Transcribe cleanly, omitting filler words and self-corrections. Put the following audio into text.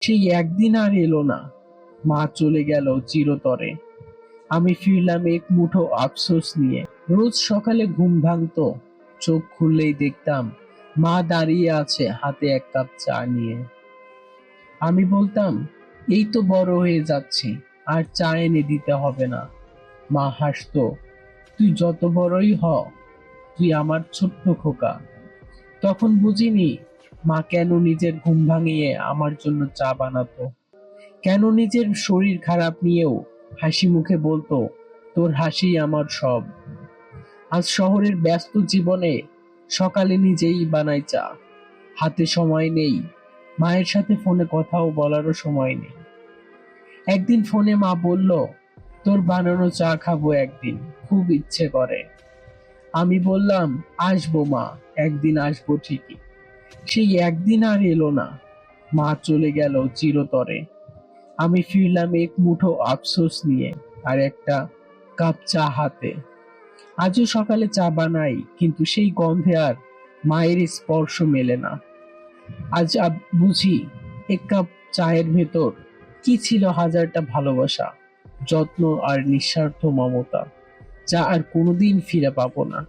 সেই একদিন আর এলো না। মা চলে গেল চিরতরে। আমি ফিরলাম এক মুঠো আফসোস নিয়ে। রোজ সকালে ঘুম ভাঙতো, চোখ খুললেই দেখতাম মা দাঁড়িয়ে আছে হাতে এক কাপ চা নিয়ে। আমি বলতাম, এই তো বড় হয়ে যাচ্ছি, আর চা এনে দিতে হবে না। মা হাসতো, তুই যত বড়ই হ, তুই আমার ছোট্ট খোকা। তখন বুঝিনি মা কেন নিজের ঘুম ভাঙিয়ে আমার জন্য চা বানাতো, কেন নিজের শরীর খারাপ নিয়েও হাসি মুখে বলতো, তোর হাসিই আমার সব। আজ শহরের ব্যস্ত জীবনে সকালে নিজেই বানাই চা, হাতে সময় নেই, মায়ের সাথে ফোনে কথাও বলারও সময় নেই। একদিন ফোনে মা বলল, তোর বানানো চা খাবো একদিন, খুব ইচ্ছে করে। আমি বললাম, আসবো মা, একদিন আসবো ঠিকই। সেই একদিন আর এলো না। মা চলে গেল চিরতরে। আমি ফিরলাম এক মুঠো আফসোস নিয়ে, আর একটা কাপ চা হাতে। আজও সকালে চা বানাই, কিন্তু সেই গন্ধে আর মায়ের স্পর্শ মেলে না। আজ বুঝি এক কাপ চায়ের ভেতর কি ছিল হাজারটা ভালোবাসা, যত্ন আর নিঃস্বার্থ মমতা, যা আর কোনোদিন ফিরে পাবো না।